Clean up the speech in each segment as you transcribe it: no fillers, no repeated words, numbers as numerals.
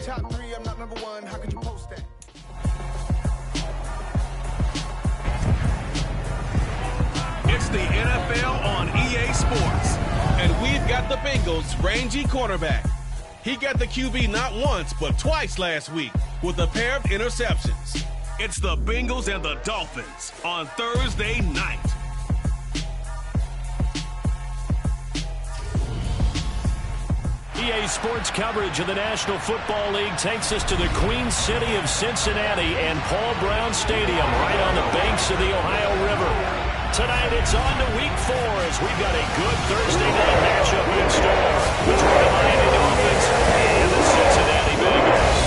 top 3, I'm not number 1. How could you post that? It's the NFL on EA Sports. And we've got the Bengals' rangy quarterback. He got the QB not once, but twice last week with a pair of interceptions. It's the Bengals and the Dolphins on Thursday night. EA Sports coverage of the National Football League takes us to the Queen City of Cincinnati and Paul Brown Stadium right on the banks of the Ohio River. Tonight it's on to Week 4 as we've got a good Thursday night matchup in store between the Miami Dolphins and the Cincinnati Bengals.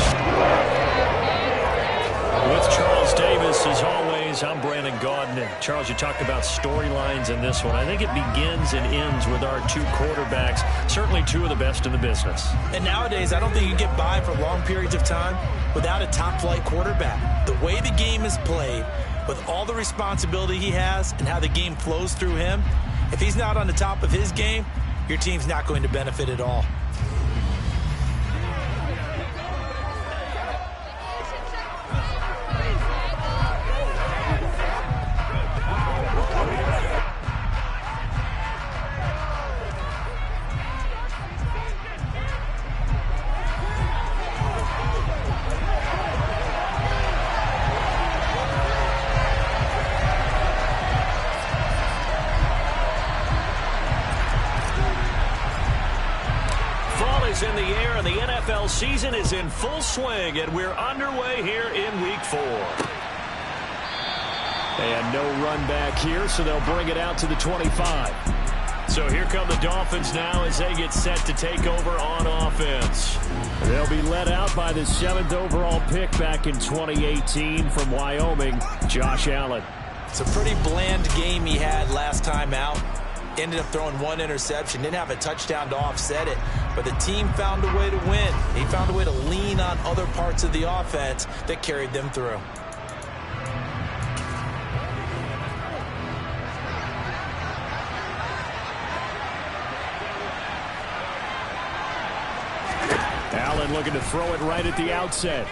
With Charles Davis, as always, I'm Brandon Gaudin. And Charles, you talked about storylines in this one. I think it begins and ends with our two quarterbacks, certainly two of the best in the business. And nowadays, I don't think you get by for long periods of time without a top-flight quarterback. The way the game is played, with all the responsibility he has and how the game flows through him, if he's not on the top of his game, your team's not going to benefit at all. In the air, and the NFL season is in full swing, and we're underway here in Week 4. And no run back here, so they'll bring it out to the 25. So here come the Dolphins now as they get set to take over on offense. They'll be led out by the 7th overall pick back in 2018 from Wyoming, Josh Allen. It's a pretty bland game he had last time out. Ended up throwing one interception, didn't have a touchdown to offset it, but the team found a way to win. He found a way to lean on other parts of the offense that carried them through. Allen looking to throw it right at the outset.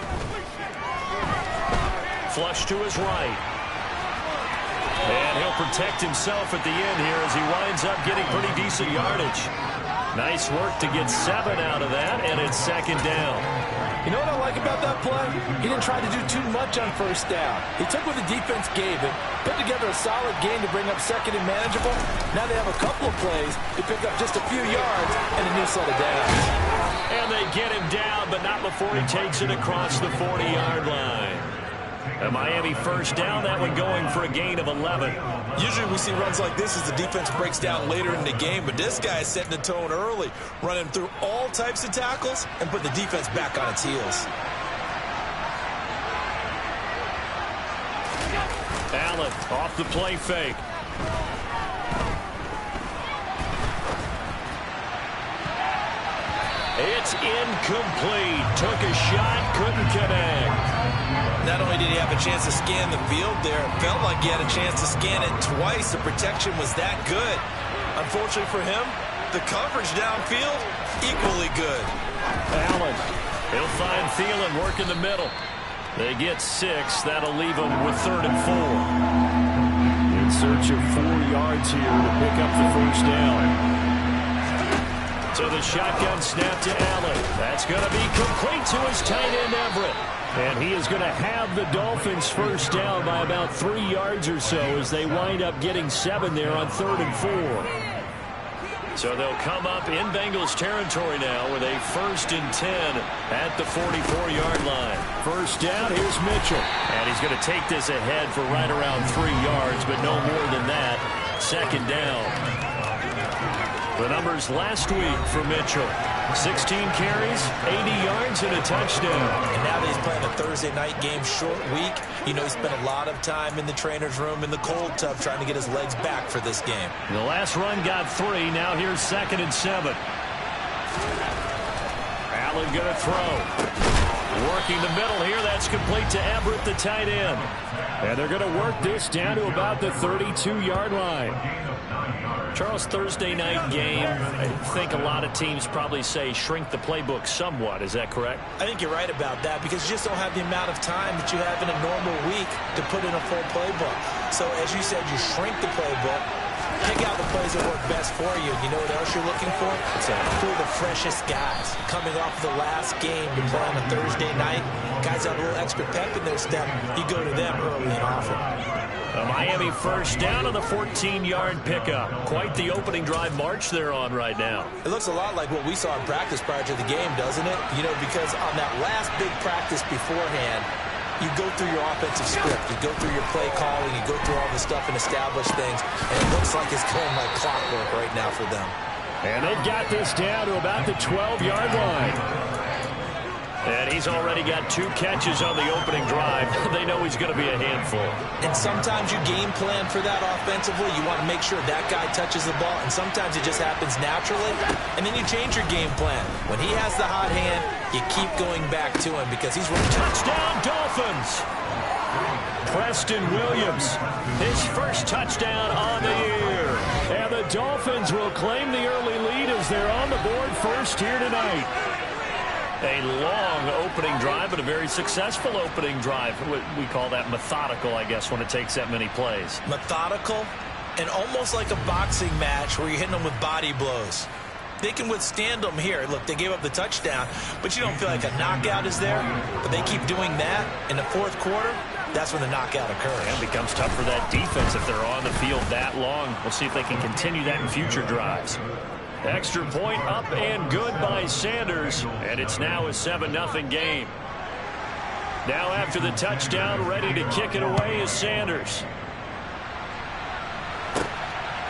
Flush to his right. And he'll protect himself at the end here as he winds up getting pretty decent yardage. Nice work to get 7 out of that, and it's 2nd down. You know what I like about that play? He didn't try to do too much on 1st down. He took what the defense gave him, put together a solid game to bring up 2nd and manageable. Now they have a couple of plays to pick up just a few yards and a new set of downs. And they get him down, but not before he takes it across the 40-yard line. A Miami 1st down, that one going for a gain of 11. Usually we see runs like this as the defense breaks down later in the game, but this guy is setting the tone early, running through all types of tackles and put the defense back on its heels. Allen off the play fake. It's incomplete. Took a shot, couldn't connect. Not only did he have a chance to scan the field there, it felt like he had a chance to scan it twice. The protection was that good. Unfortunately for him, the coverage downfield, equally good. Allen, he'll find Thielen work in the middle. They get 6. That'll leave them with 3rd and 4. In search of 4 yards here to pick up the 1st down. So the shotgun snap to Allen. That's going to be complete to his tight end, Everett. And he is going to have the Dolphins 1st down by about 3 yards or so as they wind up getting 7 there on 3rd and 4. So they'll come up in Bengals territory now with a 1st and 10 at the 44-yard line. 1st down, here's Mitchell. And he's going to take this ahead for right around 3 yards, but no more than that. 2nd down. The numbers last week for Mitchell. 16 carries, 80 yards, and a touchdown. And now that he's playing a Thursday night game, short week, you know he spent a lot of time in the trainer's room in the cold tub trying to get his legs back for this game. The last run got 3. Now here's 2nd and 7. Allen going to throw. Working the middle here. That's complete to Everett, the tight end. And they're going to work this down to about the 32-yard line. Charles, Thursday night game, I think a lot of teams probably say shrink the playbook somewhat. Is that correct? I think you're right about that because you just don't have the amount of time that you have in a normal week to put in a full playbook. So as you said, you shrink the playbook, pick out the plays that work best for you. You know what else you're looking for? Who are the freshest guys coming off the last game you play on a Thursday night? Guys have a little extra pep in their step. You go to them early and often. A Miami first down on the 14-yard pickup. Quite the opening drive march they're on right now. It looks a lot like what we saw in practice prior to the game, doesn't it? You know, because on that last big practice beforehand, you go through your offensive script, you go through your play calling, you go through all the stuff and establish things, and it looks like it's going like clockwork right now for them. And they've got this down to about the 12-yard line. And he's already got 2 catches on the opening drive. They know he's going to be a handful. And sometimes you game plan for that offensively. You want to make sure that guy touches the ball, and sometimes it just happens naturally. And then you change your game plan. When he has the hot hand, you keep going back to him because he's running. Touchdown, Dolphins! Preston Williams, his first touchdown on the year. And the Dolphins will claim the early lead as they're on the board first here tonight. A long opening drive, but a very successful opening drive. We call that methodical, I guess, when it takes that many plays. Methodical and almost like a boxing match where you're hitting them with body blows. They can withstand them here. Look, they gave up the touchdown, but you don't feel like a knockout is there. But they keep doing that in the fourth quarter. That's when the knockout occurs. And it becomes tough for that defense if they're on the field that long. We'll see if they can continue that in future drives. Extra point up and good by Sanders, and it's now a 7-0 game. Now after the touchdown, ready to kick it away is Sanders.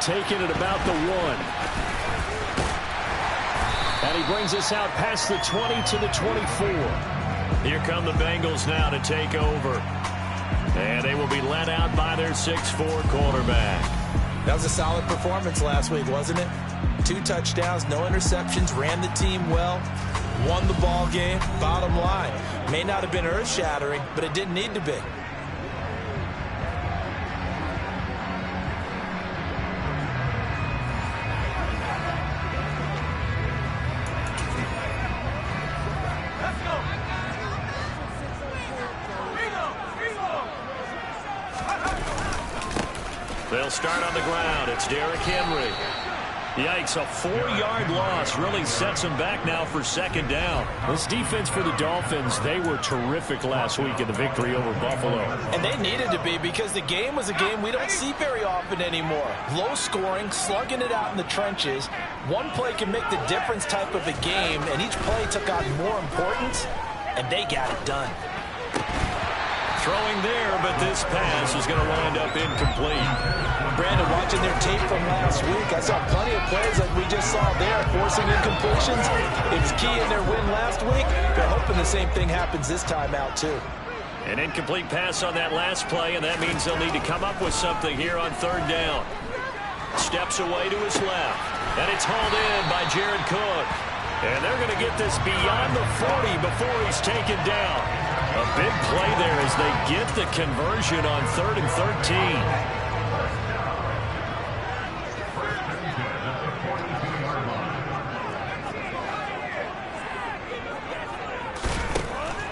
Taking it about the 1. And he brings us out past the 20 to the 24. Here come the Bengals now to take over. And they will be led out by their 6'4" quarterback. That was a solid performance last week, wasn't it? 2 touchdowns, no interceptions, ran the team well, won the ball game. Bottom line, may not have been earth-shattering, but it didn't need to be. They'll start on the ground. It's Derrick Henry. Yikes, a 4-yard loss really sets them back now for second down. This defense for the Dolphins, they were terrific last week in the victory over Buffalo. And they needed to be because the game was a game we don't see very often anymore. Low scoring, slugging it out in the trenches. One play can make the difference type of a game, and each play took on more importance, and they got it done. Throwing there, but this pass is going to wind up incomplete. Brandon, watching their tape from last week, I saw plenty of plays like we just saw there, forcing incompletions. It was key in their win last week. They're hoping the same thing happens this time out, too. An incomplete pass on that last play, and that means they'll need to come up with something here on third down. Steps away to his left, and it's hauled in by Jared Cook. And they're going to get this beyond the 40 before he's taken down. A big play there as they get the conversion on 3rd and 13.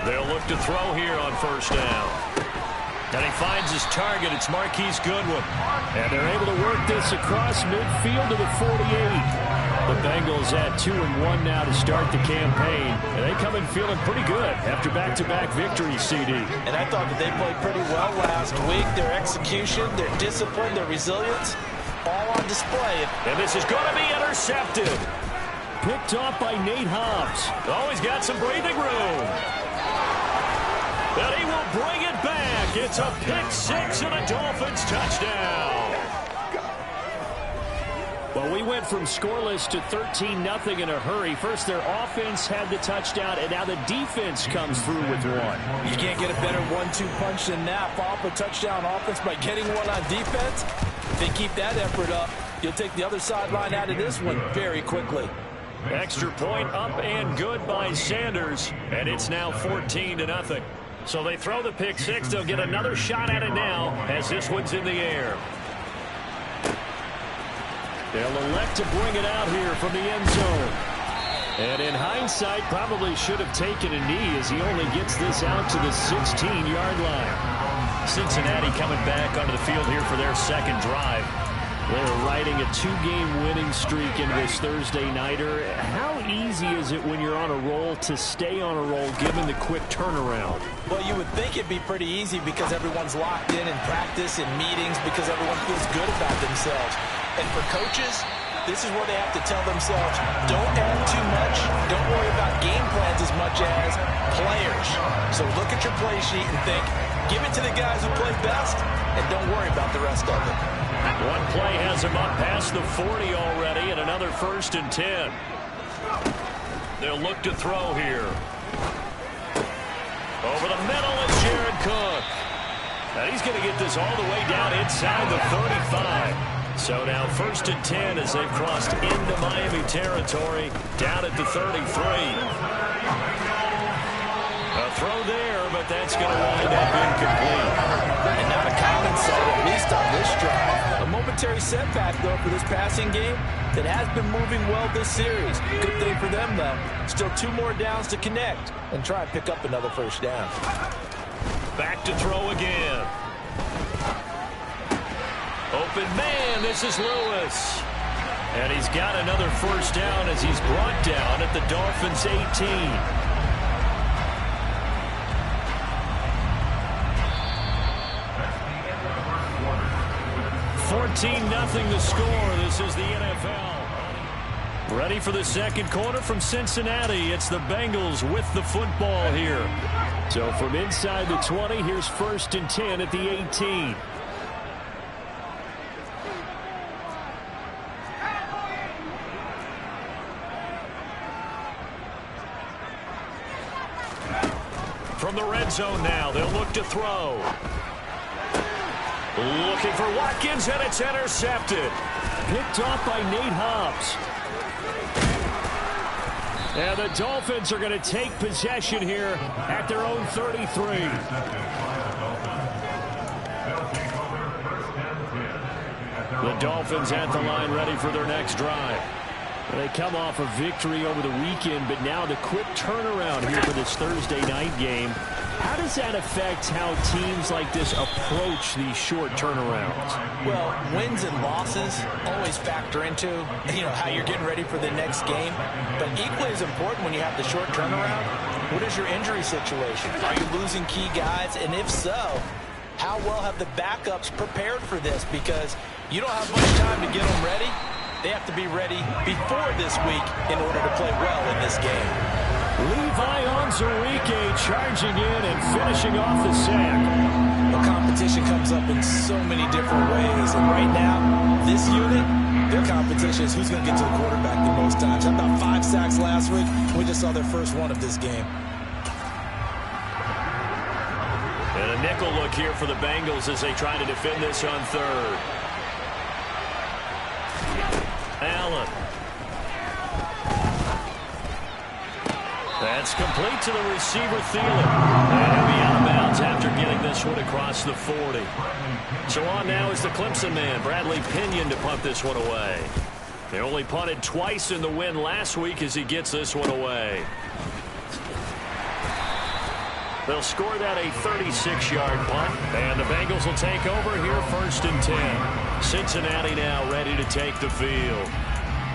They'll look to throw here on first down. And he finds his target. It's Marquise Goodwin. And they're able to work this across midfield to the 48. The Bengals at 2-1 now to start the campaign. And they come in feeling pretty good after back-to-back victories, CD. And I thought that they played pretty well last week. Their execution, their discipline, their resilience, all on display. And this is going to be intercepted. Picked off by Nate Hobbs. Oh, he's got some breathing room. And he will bring it back. It's a pick-6 and a Dolphins touchdown. Well, we went from scoreless to 13-0 in a hurry. First, their offense had the touchdown, and now the defense comes through with one. You can't get a better 1-2 punch than that. Follow up a touchdown offense by getting one on defense. If they keep that effort up, you'll take the other sideline out of this one very quickly. Extra point up and good by Sanders, and it's now 14-0. So they throw the pick-6. They'll get another shot at it now as this one's in the air. They'll elect to bring it out here from the end zone. And in hindsight, probably should have taken a knee as he only gets this out to the 16-yard line. Cincinnati coming back onto the field here for their second drive. They're riding a 2-game winning streak into this Thursday nighter. How easy is it when you're on a roll to stay on a roll given the quick turnaround? Well, you would think it'd be pretty easy because everyone's locked in practice and meetings because everyone feels good about themselves. And for coaches, this is where they have to tell themselves, don't add too much. Don't worry about game plans as much as players. So look at your play sheet and think, give it to the guys who play best, and don't worry about the rest of it. One play has him up past the 40 already, and another 1st and 10. They'll look to throw here. Over the middle is Jared Cook. And he's going to get this all the way down inside the 35. So now 1st and 10 as they've crossed into Miami territory, down at the 33. A throw there, but that's going to wind up incomplete. And not a common sight, at least on this drive. A momentary setback, though, for this passing game that has been moving well this series. Good thing for them, though. Still 2 more downs to connect and try and pick up another 1st down. Back to throw again. Open man, this is Lewis. And he's got another 1st down as he's brought down at the Dolphins' 18. 14-0 the score. This is the NFL. Ready for the second quarter from Cincinnati. It's the Bengals with the football here. So from inside the 20, here's 1st and 10 at the 18. From the red zone now, they'll look to throw. Looking for Watkins, and it's intercepted. Picked off by Nate Hobbs. And the Dolphins are going to take possession here at their own 33. The Dolphins at the line ready for their next drive. They come off a victory over the weekend, but now the quick turnaround here for this Thursday night game. How does that affect how teams like this approach these short turnarounds? Well, wins and losses always factor into, how you're getting ready for the next game. But equally as important when you have the short turnaround, what is your injury situation? Are you losing key guys? And if so, how well have the backups prepared for this? Because you don't have much time to get them ready. They have to be ready before this week in order to play well in this game. Levi Onwuzurike charging in and finishing off the sack. The competition comes up in so many different ways. And right now, this unit, their competition is who's going to get to the quarterback the most times. How about 5 sacks last week? We just saw their first one of this game. And a nickel look here for the Bengals as they try to defend this on 3rd. Allen. That's complete to the receiver, Thielen. And he'll be out of bounds after getting this one across the 40. So on now is the Clemson man, Bradley Pinion, to punt this one away. They only punted twice in the win last week as he gets this one away. They'll score that a 36-yard punt. And the Bengals will take over here 1st and 10. Cincinnati now ready to take the field.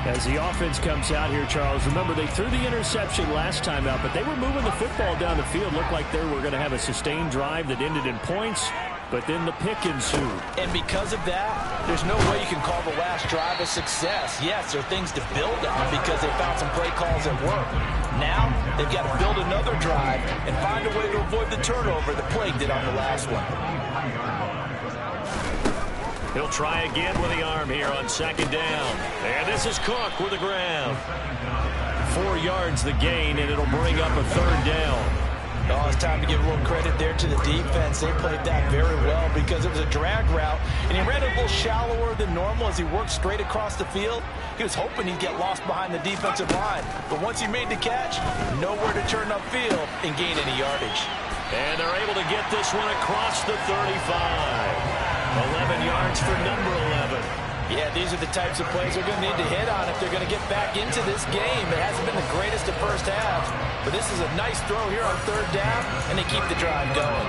As the offense comes out here, Charles, remember they threw the interception last time out, but they were moving the football down the field. Looked like they were going to have a sustained drive that ended in points, but then the pick ensued. And because of that, there's no way you can call the last drive a success. Yes, there are things to build on because they found some play calls that work. Now, they've got to build another drive and find a way to avoid the turnover that plagued it on the last one. He'll try again with the arm here on 2nd down. And this is Cook with the ground. 4 yards the gain, and it'll bring up a 3rd down. Oh, it's time to give a little credit there to the defense. They played that very well because it was a drag route, and he ran a little shallower than normal as he worked straight across the field. He was hoping he'd get lost behind the defensive line, but once he made the catch, nowhere to turn upfield and gain any yardage. And they're able to get this one across the 35. 11 yards for number 11. Yeah, these are the types of plays they're going to need to hit on if they're going to get back into this game. It hasn't been the greatest of first halves, but this is a nice throw here on third down, and they keep the drive going.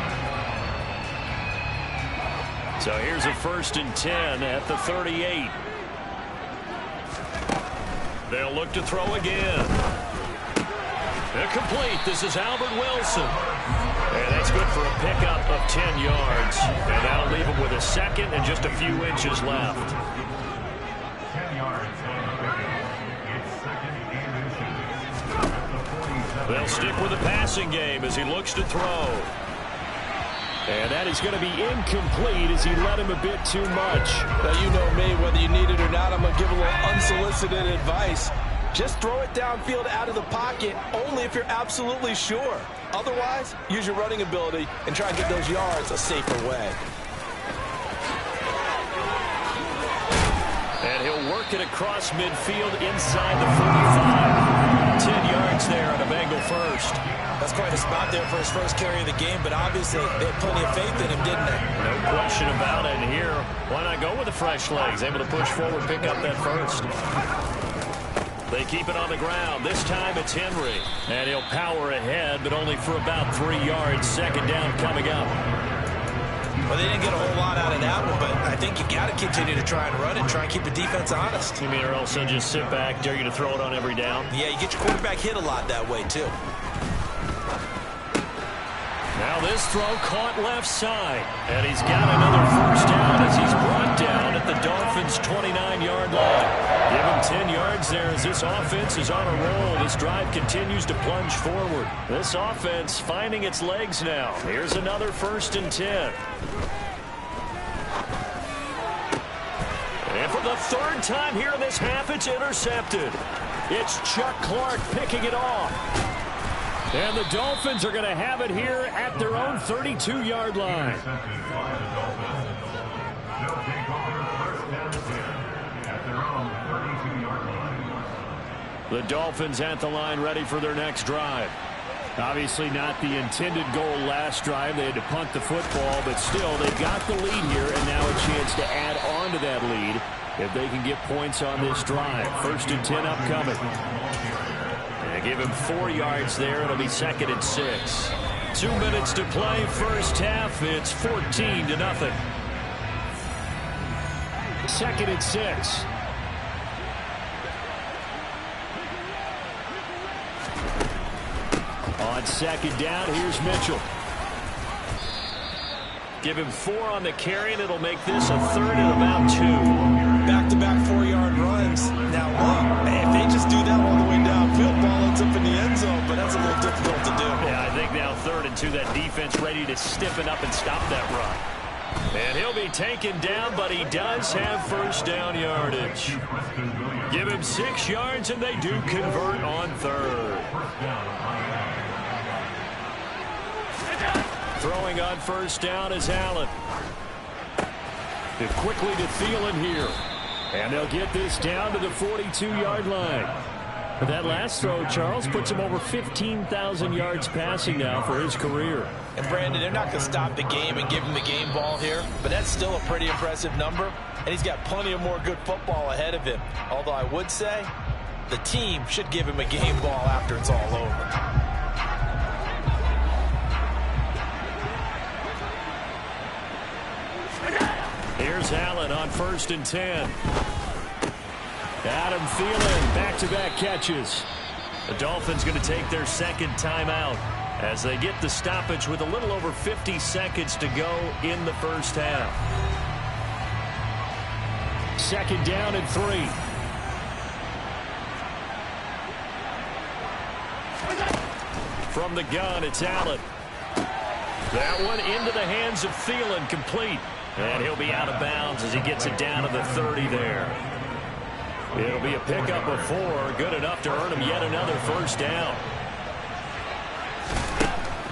So here's a 1st and 10 at the 38. They'll look to throw again. Incomplete. This is Albert Wilson. And that's good for a pickup of 10 yards. And that'll leave him with a second and just a few inches left. 10 yards. It's second and inches. They'll stick with the passing game as he looks to throw. And that is going to be incomplete as he let him a bit too much. Now, you know me, whether you need it or not, I'm going to give a little unsolicited advice. Just throw it downfield out of the pocket only if you're absolutely sure. Otherwise, use your running ability and try and get those yards a safer way. And he'll work it across midfield inside the 45. 10 yards there on a Bengal first. That's quite a spot there for his first carry of the game, but obviously they had plenty of faith in him, didn't they? No question about it. And here, why not go with the fresh legs? Able to push forward, pick up that first. They keep it on the ground. This time it's Henry. And he'll power ahead, but only for about 3 yards. Second down coming up. Well, they didn't get a whole lot out of that one, but I think you got to continue to try and run it, try and keep the defense honest. You mean, or else they'll just sit back, dare you to throw it on every down? Yeah, you get your quarterback hit a lot that way, too. Now this throw caught left side. And he's got another first down as he's brought down at the Dolphins' 29-yard line. Give him 10 yards there as this offense is on a roll. This drive continues to plunge forward. This offense finding its legs now. Here's another 1st and 10. And for the 3rd time here in this half, it's intercepted. It's Chuck Clark picking it off. And the Dolphins are going to have it here at their own 32-yard line. The Dolphins at the line ready for their next drive. Obviously not the intended goal last drive. They had to punt the football, but still they've got the lead here and now a chance to add on to that lead if they can get points on this drive. 1st and 10 upcoming. Give him 4 yards there. It'll be 2nd and 6. 2 minutes to play first half. It's 14-0. 2nd and 6. On 2nd down, here's Mitchell. Give him 4 on the carry, and it'll make this a 3rd and about 2. Back-to-back 4-yard runs. Now, look, if they just do that all the way downfield, ball ends up in the end zone, but that's a little difficult to do. Yeah, I think now 3rd and 2, that defense ready to stiffen up and stop that run. And he'll be taken down, but he does have first down yardage. Give him 6 yards, and they do convert on 3rd. Throwing on first down is Allen. Quickly to Thielen here. And they'll get this down to the 42-yard line. But that last throw, Charles, puts him over 15,000 yards passing now for his career. And, Brandon, they're not going to stop the game and give him the game ball here, but that's still a pretty impressive number, and he's got plenty of more good football ahead of him. Although I would say the team should give him a game ball after it's all over. Here's Allen on 1st and 10. Adam Thielen, back-to-back catches. The Dolphins going to take their 2nd timeout as they get the stoppage with a little over 50 seconds to go in the first half. 2nd down and 3. From the gun, it's Allen. That one into the hands of Thielen, complete. And he'll be out of bounds as he gets it down to the 30 there. It'll be a pickup of 4, good enough to earn him yet another first down.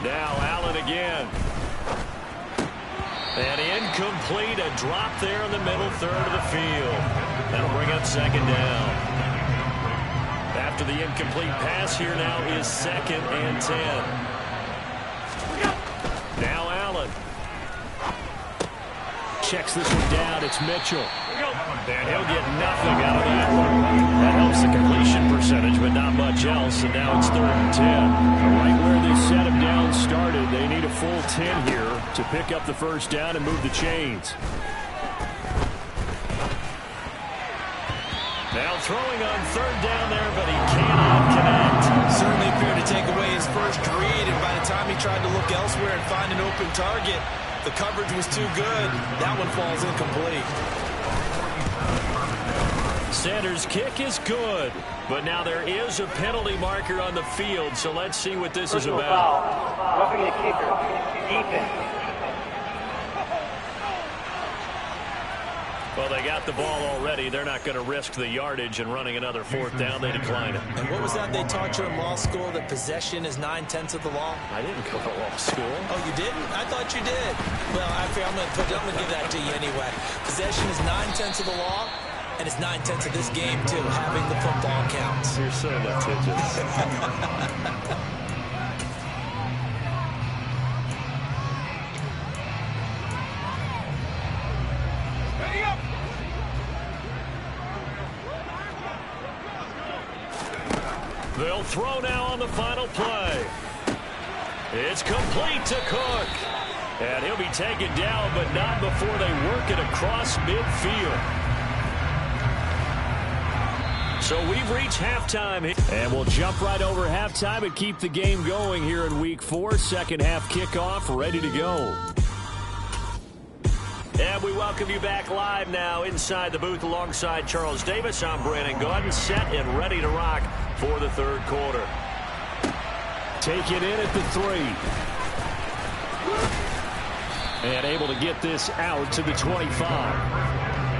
Now Allen again. And incomplete, a drop there in the middle 3rd of the field. That'll bring up 2nd down. After the incomplete pass, here now is 2nd and 10. Now Allen. checks this one down. It's Mitchell. And he'll get nothing out of that one. That helps the completion percentage, but not much else. And now it's 3rd and 10. Right where they set him down started, they need a full 10 here to pick up the first down and move the chains. Now throwing on 3rd down there, but he cannot connect. Certainly appeared to take away his first read, and by the time he tried to look elsewhere and find an open target, the coverage was too good. That one falls incomplete. Sanders' kick is good, but now there is a penalty marker on the field, so let's see what this is about. Roughing the kicker. Defense. Well, they got the ball already. They're not going to risk the yardage and running another 4th down. They decline it. And what was that they taught you in law school, that possession is 9/10 of the law? I didn't go to law school. Oh, you didn't? I thought you did. Well, I'm going to give that to you anyway. Possession is 9/10 of the law, and it's 9/10 of this game, too, having the football counts. You're so litigious. They'll throw now on the final play. It's complete to Cook. And he'll be taken down, but not before they work it across midfield. So we've reached halftime. And we'll jump right over halftime and keep the game going here in Week 4. Second half kickoff, ready to go. And we welcome you back live now inside the booth alongside Charles Davis. I'm Brandon Gordon, set and ready to rock for the 3rd quarter. Take it in at the 3. And able to get this out to the 25.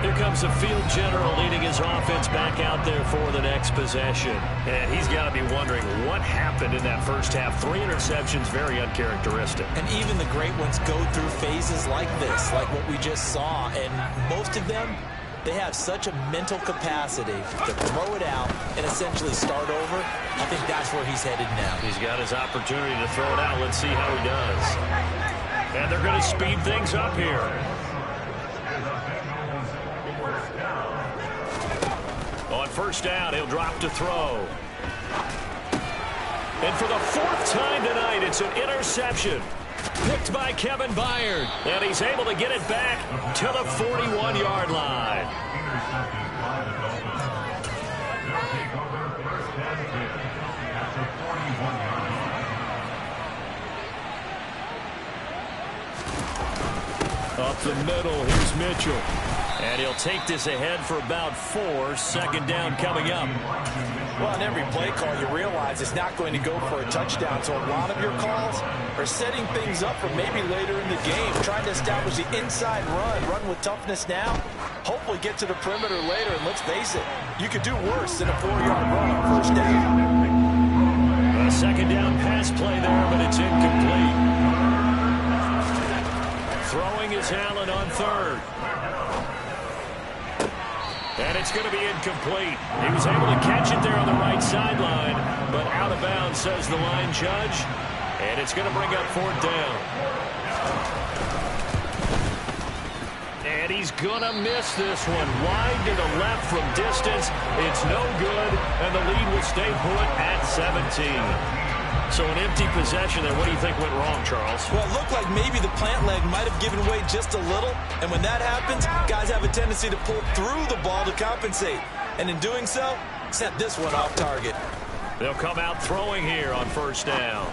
Here comes the field general leading his offense back out there for the next possession. And he's got to be wondering what happened in that first half. 3 interceptions, very uncharacteristic. And even the great ones go through phases like this, like what we just saw. And most of them, they have such a mental capacity to throw it out and essentially start over. I think that's where he's headed now. He's got his opportunity to throw it out. Let's see how he does. And they're going to speed things up here. On 1st down, he'll drop to throw. And for the 4th time tonight, it's an interception. Picked by Kevin Byard. And he's able to get it back to the 41-yard line. Up the middle, here's Mitchell. And he'll take this ahead for about 4. 2nd down coming up. Well, in every play call, you realize it's not going to go for a touchdown. So a lot of your calls are setting things up for maybe later in the game, trying to establish the inside run with toughness now, hopefully get to the perimeter later. And let's face it, you could do worse than a 4-yard run on 1st down. A 2nd down pass play there, but it's incomplete. Throwing is Allen on 3rd. And it's going to be incomplete. He was able to catch it there on the right sideline, but out of bounds, says the line judge. And it's going to bring up 4th down. And he's going to miss this one. Wide to the left from distance. It's no good, and the lead will stay put at 17. So an empty possession there. What do you think went wrong, Charles? Well, it looked like maybe the plant leg might have given way just a little. And when that happens, guys have a tendency to pull through the ball to compensate. And in doing so, set this one off target. They'll come out throwing here on 1st down.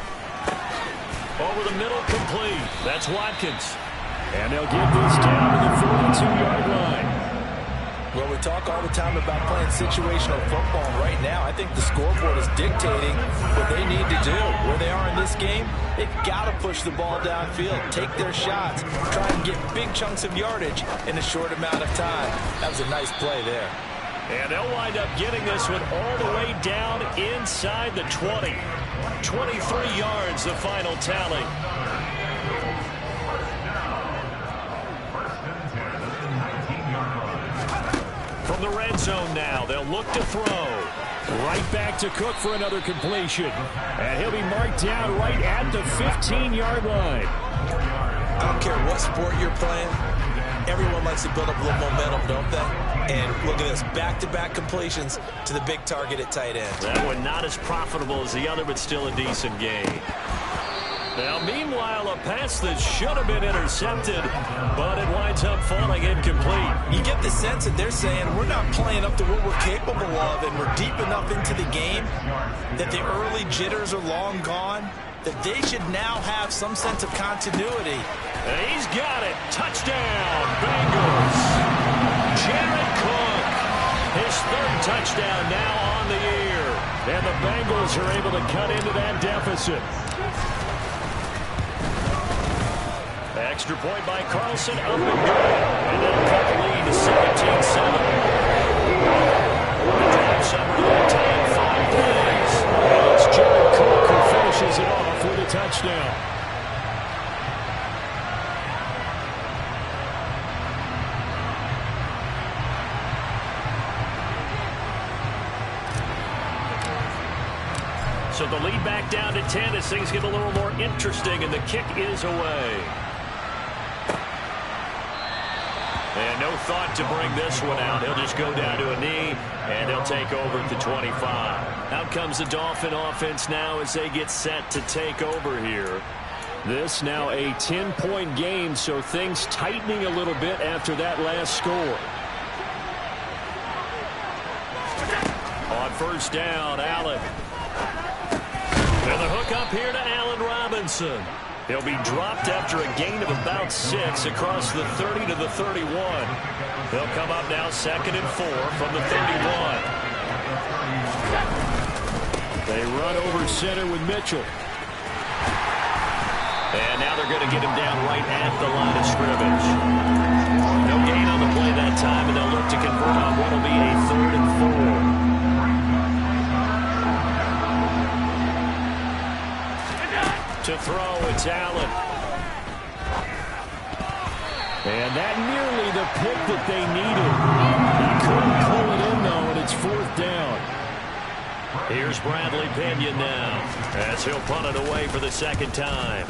Over the middle, complete. That's Watkins. And they'll get this down to the 42-yard line. Well, we talk all the time about playing situational football. Right now, I think the scoreboard is dictating what they need to do. Where they are in this game, they've got to push the ball downfield, take their shots, try and get big chunks of yardage in a short amount of time. That was a nice play there. And they'll wind up getting this one all the way down inside the 20. 23 yards, the final tally. From the red zone now, they'll look to throw. Right back to Cook for another completion. And he'll be marked down right at the 15-yard line. I don't care what sport you're playing. everyone likes to build up a little momentum, don't they? And look at this, back-to-back completions to the big target at tight end. That one not as profitable as the other, but still a decent gain. Now, meanwhile, a pass that should have been intercepted, but it winds up falling incomplete. You get the sense that they're saying we're not playing up to what we're capable of, and we're deep enough into the game that the early jitters are long gone, that they should now have some sense of continuity. And he's got it. Touchdown, Bengals. Jared Cook, his third touchdown now on the year. And the Bengals are able to cut into that deficit. Extra point by Carlson, up and good. And that'll cut the lead to 17-7. The drive summer to that time, 5 plays. And it's Jared Cook who finishes it off with a touchdown. So the lead back down to 10 as things get a little more interesting, and the kick is away. And no thought to bring this one out. He'll just go down to a knee, and he'll take over at the 25. Out comes the Dolphin offense now as they get set to take over here. This now a 10-point game, so things tightening a little bit after that last score. On first down, Allen. And the hook up here to Allen Robinson. He'll be dropped after a gain of about 6 across the 30 to the 31. They'll come up now 2nd and 4 from the 31. They run over center with Mitchell. And now they're going to get him down right at the line of scrimmage. No gain on the play that time, and they'll look to convert on what will be a 3rd and 4. To throw, it's Allen. And that nearly the pick that they needed. He couldn't pull it in, though, and it's 4th down. Here's Bradley Pinion now, as he'll punt it away for the 2nd time.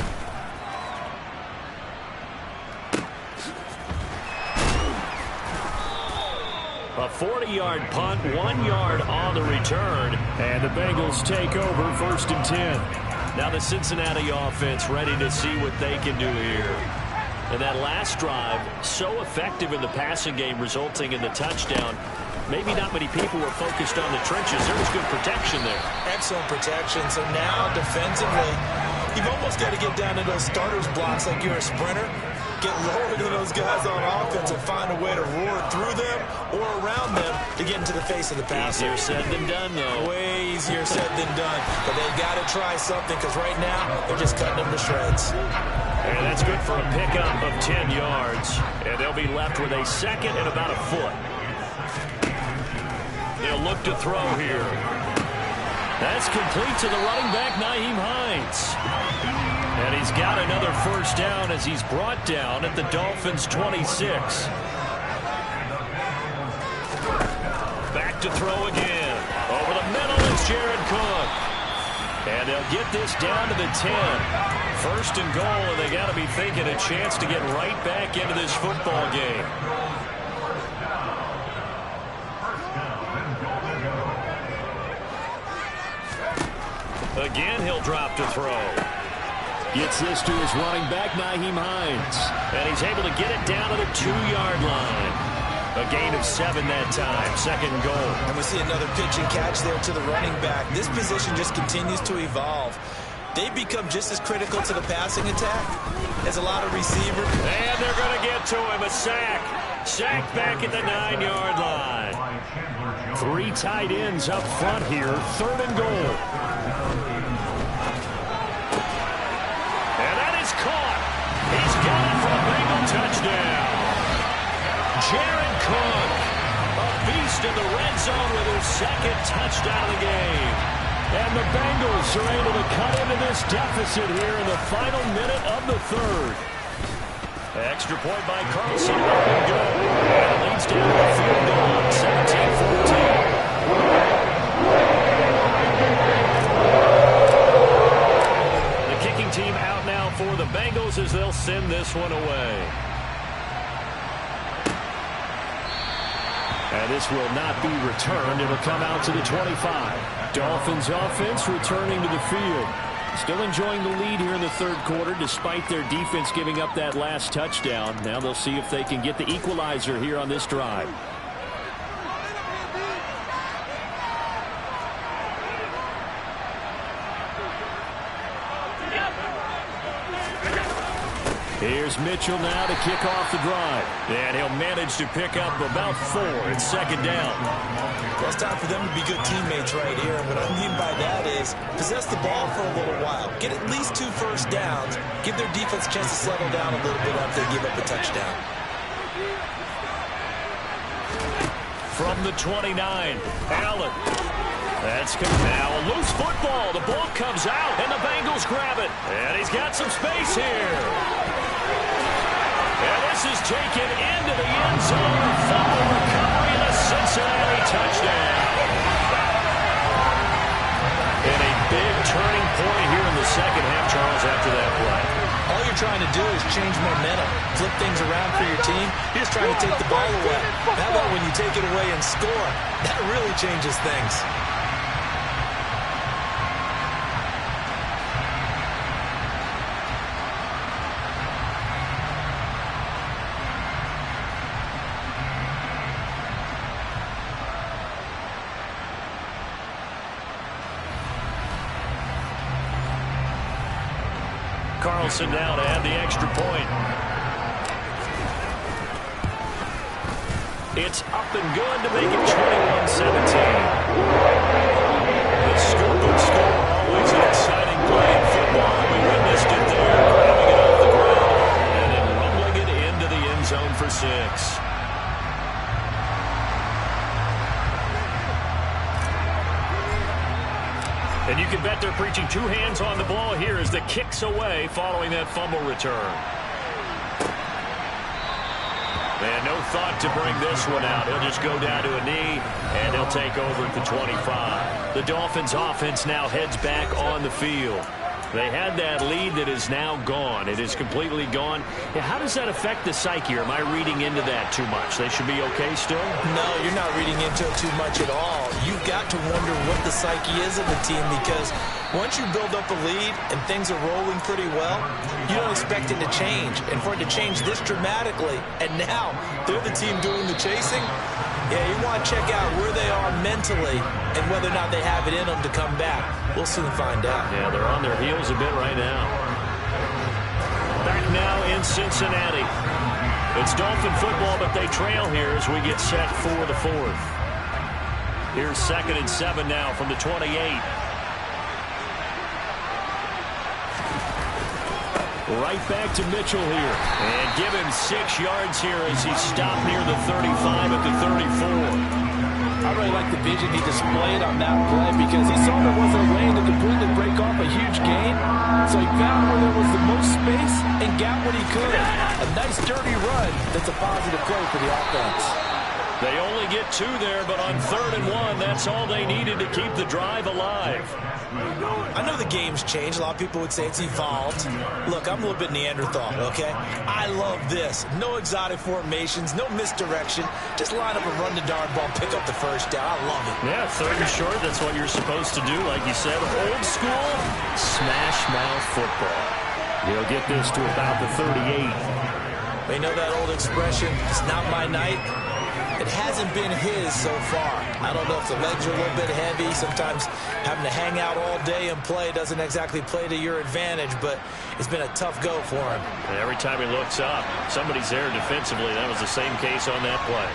A 40-yard punt, 1 yard on the return, and the Bengals take over 1st and 10. Now the Cincinnati offense ready to see what they can do here. And that last drive, so effective in the passing game, resulting in the touchdown. Maybe not many people were focused on the trenches. There was good protection there. Excellent protection. So now defensively, you've almost got to get down to those starters blocks like you're a sprinter. Get lower than those guys on offense and find a way to roar through them or around them to get into the face of the passer. Easier said than done, though. Way easier said than done. But they've got to try something, because right now they're just cutting them to shreds. And that's good for a pickup of 10 yards. And they'll be left with a 2nd and about a foot. They'll look to throw here. That's complete to the running back, Nyheim Hines. And he's got another 1st down as he's brought down at the Dolphins' 26. Back to throw again. Over the middle, it's Jared Cook. And they'll get this down to the 10. 1st and goal, and they got to be thinking a chance to get right back into this football game. Again, he'll drop to throw. Gets this to his running back, Nyheim Hines. And he's able to get it down to the 2-yard line. A gain of 7 that time. 2nd goal. And we see another pitch and catch there to the running back. This position just continues to evolve. They've become just as critical to the passing attack as a lot of receivers. And they're going to get to him. A sack. Sack back at the 9-yard line. 3 tight ends up front here. 3rd and goal. And that is caught. He's got it for a Bengal touchdown. Jared Cook, a beast in the red zone with his 2nd touchdown of the game. And the Bengals are able to cut into this deficit here in the final minute of the 3rd. Extra point by Carlson. Good. And it leads down to the field goal. 17-14. The kicking team out now for the Bengals as they'll send this one away. And this will not be returned. It'll come out to the 25. Dolphins offense returning to the field. Still enjoying the lead here in the third quarter despite their defense giving up that last touchdown. Now they'll see if they can get the equalizer here on this drive. Here's Mitchell now to kick off the drive. And he'll manage to pick up about 4. It's second down. Well, it's time for them to be good teammates right here. And what I mean by that is possess the ball for a little while. Get at least 2 first downs. Give their defense a chance to settle down a little bit after they give up a touchdown. From the 29, Allen. That's now a loose football. The ball comes out, and the Bengals grab it. And he's got some space here. And this is taken into the end zone. Fumble recovery and a Cincinnati touchdown. And a big turning point here in the second half, Charles, after that play. All you're trying to do is change momentum, flip things around for your team. You're just trying to take the ball away. How about when you take it away and score? That really changes things. Carlson now to add the extra point. It's up and good to make it 21-17. The scoop and score, always an exciting play in football. We witnessed it there, grabbing it off the ground and then rumbling it into the end zone for 6. And you can bet they're preaching 2 hands on the ball here as the kick's away following that fumble return. And no thought to bring this one out. He'll just go down to a knee, and he'll take over at the 25. The Dolphins offense now heads back on the field. They had that lead that is now gone. It is completely gone. Yeah, how does that affect the psyche? Or am I reading into that too much? They should be okay still? No, you're not reading into it too much at all. You've got to wonder what the psyche is of the team, because once you build up a lead and things are rolling pretty well, you don't expect it to change. And for it to change this dramatically, and now they're the team doing the chasing, yeah, you want to check out where they are mentally and whether or not they have it in them to come back. We'll soon find out. Yeah, they're on their heels a bit right now. Back now in Cincinnati. It's Dolphin football, but they trail here as we get set for the 4th. Here's 2nd and 7 now from the 28. Right back to Mitchell here. And give him 6 yards here as he's stopped near the 35 at the 34. I really like the vision he displayed on that play, because he saw there wasn't a lane to completely break off a huge gain. So he found where there was the most space and got what he could. A nice dirty run that's a positive play for the offense. They only get 2 there, but on 3rd and 1, that's all they needed to keep the drive alive. I know the game's changed. A lot of people would say it's evolved. Look, I'm a little bit Neanderthal, okay? I love this. No exotic formations, no misdirection. Just line up a run-to-darn ball, pick up the first down. I love it. Yeah, 3rd and short, that's what you're supposed to do. Like you said, old school, smash-mouth football. He'll get this to about the 38. You know that old expression, it's not my night? It hasn't been his so far. I don't know if the legs are a little bit heavy. Sometimes having to hang out all day and play doesn't exactly play to your advantage, but it's been a tough go for him. And every time he looks up, somebody's there defensively. That was the same case on that play.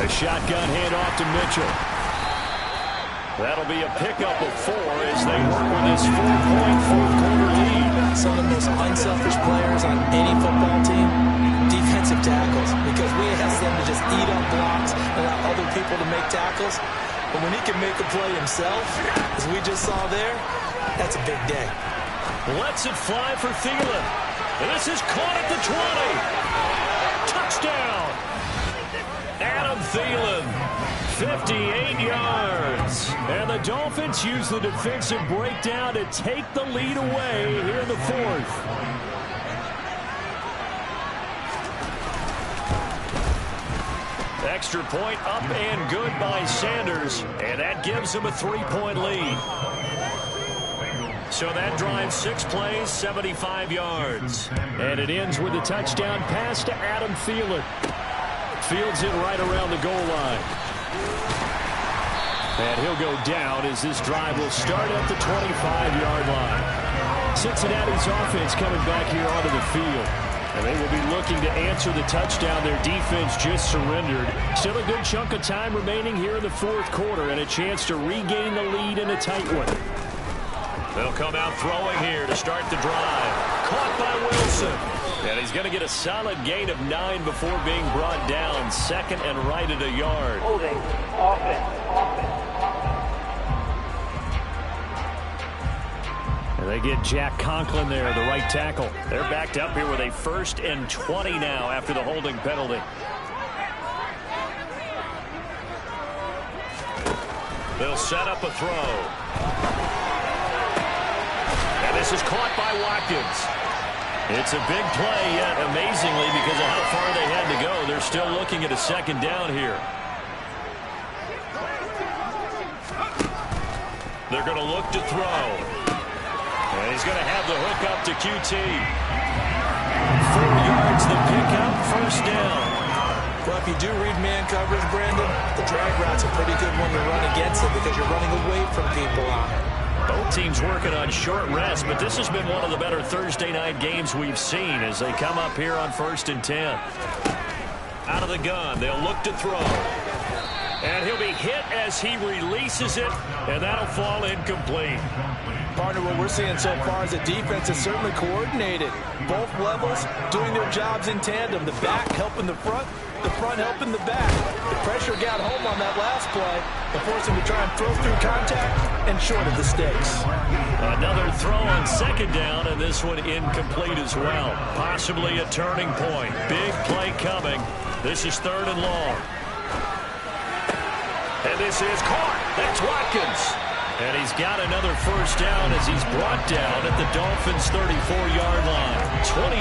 A shotgun handoff to Mitchell. That'll be a pickup of 4 as they work with this 4-point fourth-quarter lead. Some of the most unselfish players on any football team, defensive tackles, because we ask them to just eat up blocks and allow other people to make tackles. But when he can make a play himself, as we just saw there, that's a big day. Lets it fly for Thielen. And this is caught at the 20. Touchdown! Adam Thielen, 58 yards. And the Dolphins use the defensive breakdown to take the lead away here in the 4th. Extra point up and good by Sanders, and that gives him a 3-point lead. So that drives 6 plays, 75 yards. And it ends with a touchdown pass to Adam Thielen. Fields it right around the goal line. And he'll go down as this drive will start at the 25-yard line. Cincinnati's offense coming back here onto the field. And they will be looking to answer the touchdown their defense just surrendered. Still a good chunk of time remaining here in the fourth quarter and a chance to regain the lead in a tight one. They'll come out throwing here to start the drive. Caught by Wilson. And he's going to get a solid gain of 9 before being brought down. Second and right at a yard. Holding. Offense. And they get Jack Conklin there, the right tackle. They're backed up here with a 1st and 20 now after the holding penalty. They'll set up a throw. And this is caught by Watkins. It's a big play, yet amazingly, because of how far they had to go, they're still looking at a second down here. They're going to look to throw. And he's going to have the hook up to QT. 4 yards, the pickup, 1st down. Well, if you do read man coverage, Brandon, the drag route's a pretty good one to run against it because you're running away from people on it. Both teams working on short rest, but this has been one of the better Thursday night games we've seen as they come up here on 1st and 10. Out of the gun, they'll look to throw. And he'll be hit as he releases it, and that'll fall incomplete. Partner, what we're seeing so far is the defense is certainly coordinated. Both levels doing their jobs in tandem. The back helping the front helping the back. The pressure got home on that last play and forced him to try and throw through contact and short of the sticks. Another throw on 2nd down, and this one incomplete as well. Possibly a turning point. Big play coming. This is 3rd and long. And this is caught. That's Watkins. And he's got another 1st down as he's brought down at the Dolphins' 34-yard line. 27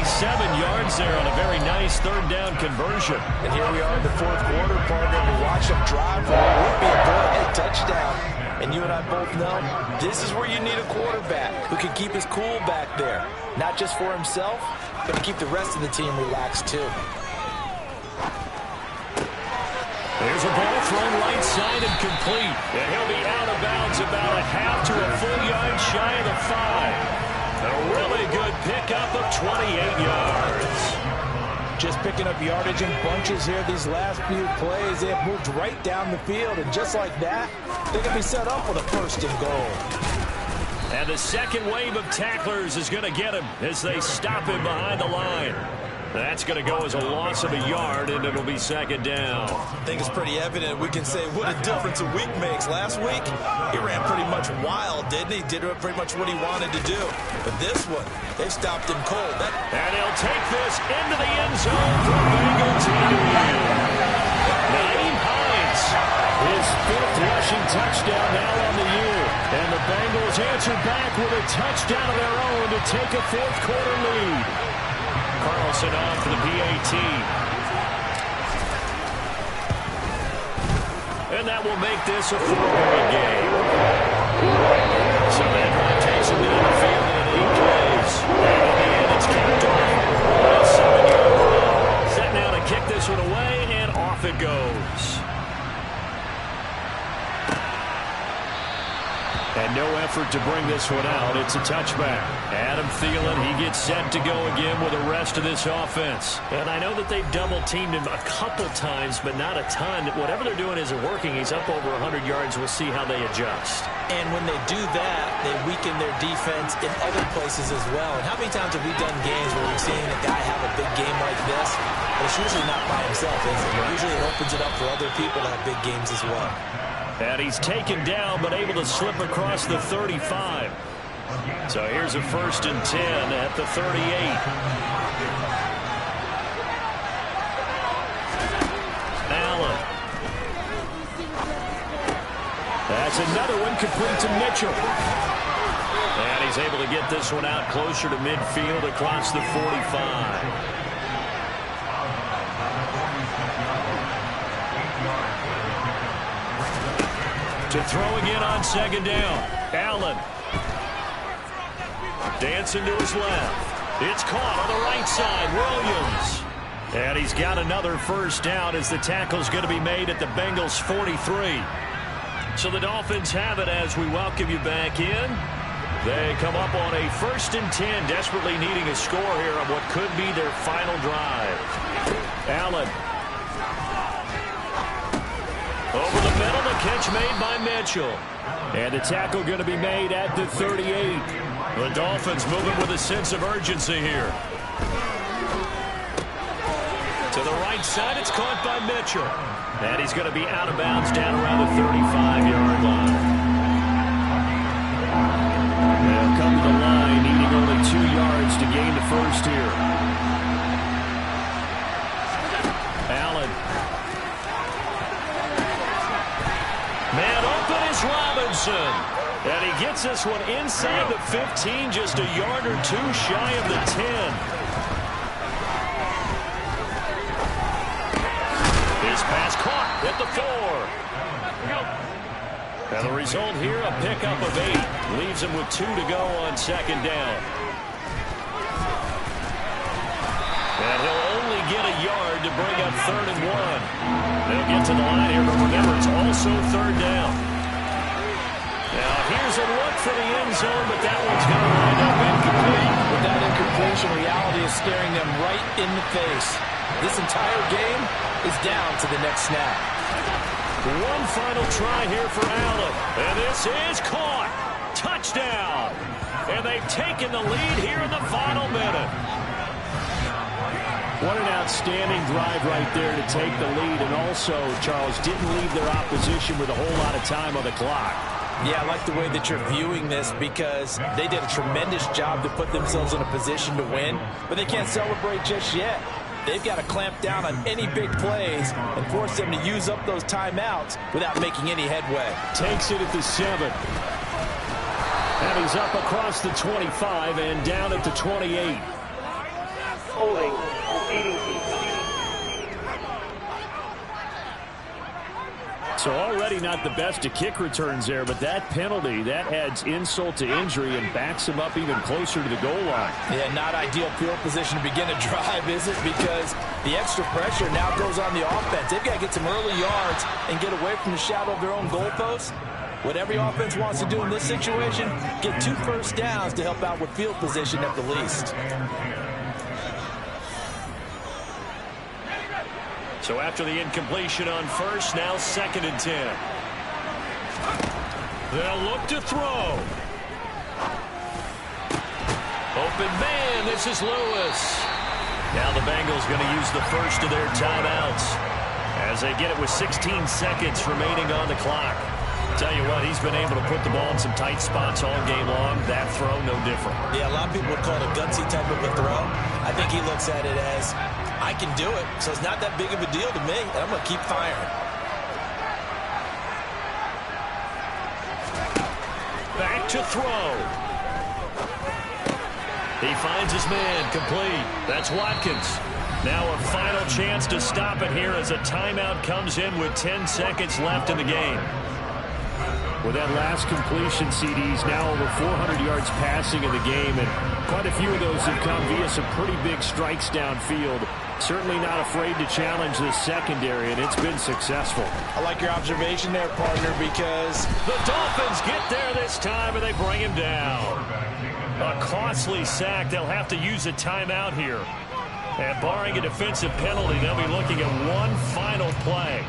yards there on a very nice 3rd down conversion. And here we are in the 4th quarter, partner. We watch them drive for what would be a go-ahead touchdown. And you and I both know this is where you need a quarterback who can keep his cool back there. Not just for himself, but to keep the rest of the team relaxed too. There's a ball thrown right side and complete. And he'll be out of bounds about a half to a full yard shy of the 5. A really good pickup of 28 yards. Just picking up yardage in bunches here these last few plays. They have moved right down the field, and just like that, they can be set up with a 1st and goal. And the second wave of tacklers is going to get him as they stop him behind the line. That's going to go as a loss of a yard, and it'll be 2nd down. I think it's pretty evident. We can say what a difference a week makes. Last week, he ran pretty much wild, didn't he? Did pretty much what he wanted to do. But this one, they stopped him cold. And he'll take this into the end zone for Bengal team. Naeem Hines, his 5th rushing touchdown now on the year. And the Bengals answer back with a touchdown of their own to take a 4th quarter lead. Carlson on for the PAT. And that will make this a 4-point game. So that drive takes him down the field in 8 plays. And in the end, it's capped off with a 7-yard run. Set now to kick this one away, and off it goes. And no effort to bring this one out. It's a touchback. Adam Thielen, he gets set to go again with the rest of this offense. And I know that they've double-teamed him a couple times, but not a ton. Whatever they're doing isn't working. He's up over 100 yards. We'll see how they adjust. And when they do that, they weaken their defense in other places as well. And how many times have we done games where we've seen a guy have a big game like this? But it's usually not by himself, is it? Usually it opens it up for other people to have big games as well. And he's taken down, but able to slip across the 35. So here's a 1st and 10 at the 38. Allen. That's another one complete to Mitchell. And he's able to get this one out closer to midfield across the 45. To throw again on second down. Allen. Dancing to his left. It's caught on the right side. Williams. And he's got another first down as the tackle's going to be made at the Bengals 43. So the Dolphins have it as we welcome you back in. They come up on a 1st and 10, desperately needing a score here on what could be their final drive. Allen. Over the middle, the catch made by Mitchell. And the tackle going to be made at the 38. The Dolphins moving with a sense of urgency here. To the right side, it's caught by Mitchell. And he's going to be out of bounds down around the 35-yard line. They'll come to the line, needing only 2 yards to gain the first here. Allen. Man open is Robinson. And he gets this one inside the 15, just a yard or 2 shy of the 10. His pass caught at the 4. And the result here, a pickup of 8. Leaves him with 2 to go on second down. And he'll only get a yard to bring up 3rd and 1. They'll get to the line here, but remember, it's also 3rd down. Now, here's a look for the end zone, but that one's going to wind up incomplete. With that incompletion, reality is staring them right in the face. This entire game is down to the next snap. One final try here for Allen. And this is caught. Touchdown. And they've taken the lead here in the final minute. What an outstanding drive right there to take the lead. And also, Charles, didn't leave their opposition with a whole lot of time on the clock. Yeah, I like the way that you're viewing this because they did a tremendous job to put themselves in a position to win, but they can't celebrate just yet. They've got to clamp down on any big plays and force them to use up those timeouts without making any headway. Takes it at the 7. And he's up across the 25 and down at the 28. Holding. Eating. So already not the best of kick returns there, but that penalty, that adds insult to injury and backs him up even closer to the goal line. Yeah, not ideal field position to begin a drive, is it? Because the extra pressure now goes on the offense. They've got to get some early yards and get away from the shadow of their own goalposts. What every offense wants to do in this situation, get 2 first downs to help out with field position at the least. So after the incompletion on first, now 2nd and 10. They'll look to throw. Open man, this is Lewis. Now the Bengals going to use the first of their timeouts as they get it with 16 seconds remaining on the clock. Tell you what, he's been able to put the ball in some tight spots all game long. That throw, no different. Yeah, a lot of people would call it a gutsy type of a throw. I think he looks at it as, I can do it, so it's not that big of a deal to me, and I'm going to keep firing. Back to throw. He finds his man, complete. That's Watkins. Now a final chance to stop it here as a timeout comes in with 10 seconds left in the game. With that last completion, CD's now over 400 yards passing in the game, and quite a few of those have come via some pretty big strikes downfield. Certainly not afraid to challenge this secondary, and it's been successful. I like your observation there, partner, because the Dolphins get there this time, and they bring him down. A costly sack. They'll have to use a timeout here. And barring a defensive penalty, they'll be looking at one final play.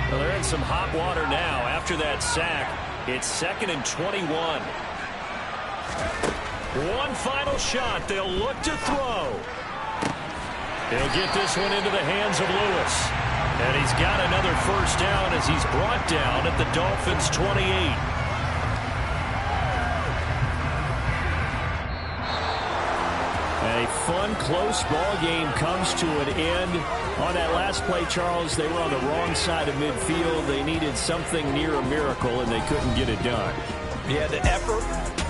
Well, they're in some hot water now. After that sack, it's 2nd and 21. One final shot. They'll look to throw. He'll get this one into the hands of Lewis. And he's got another first down as he's brought down at the Dolphins' 28. A fun, close ball game comes to an end. On that last play, Charles, they were on the wrong side of midfield. They needed something near a miracle, and they couldn't get it done. Yeah, the effort,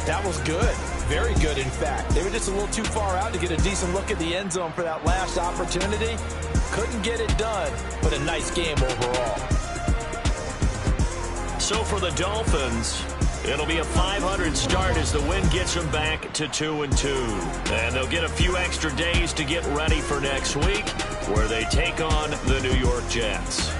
that was good. Very good, in fact. They were just a little too far out to get a decent look at the end zone for that last opportunity. Couldn't get it done, but a nice game overall. So for the Dolphins, it'll be a 500 start as the win gets them back to 2-2. And they'll get a few extra days to get ready for next week, where they take on the New York Jets.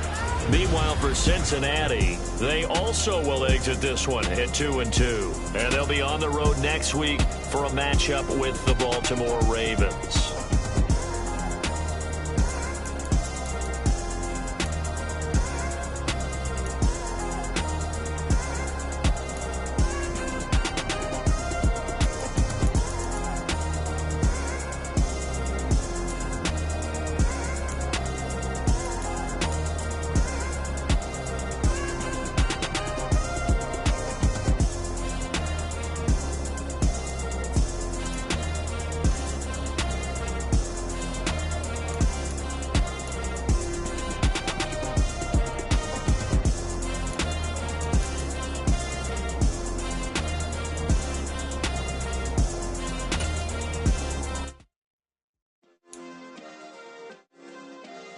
Meanwhile, for Cincinnati, they also will exit this one at 2-2. And they'll be on the road next week for a matchup with the Baltimore Ravens.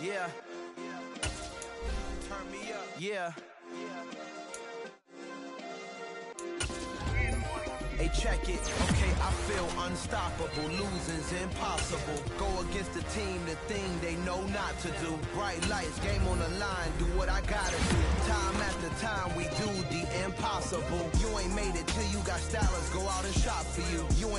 Yeah. Turn me up. Yeah. Hey, check it. Okay, I feel unstoppable. Losing's impossible. Go against the team, the thing they know not to do. Bright lights, game on the line. Do what I gotta do. Time after time, we do the impossible. You ain't made it till you got stylists go out and shop for you. You ain't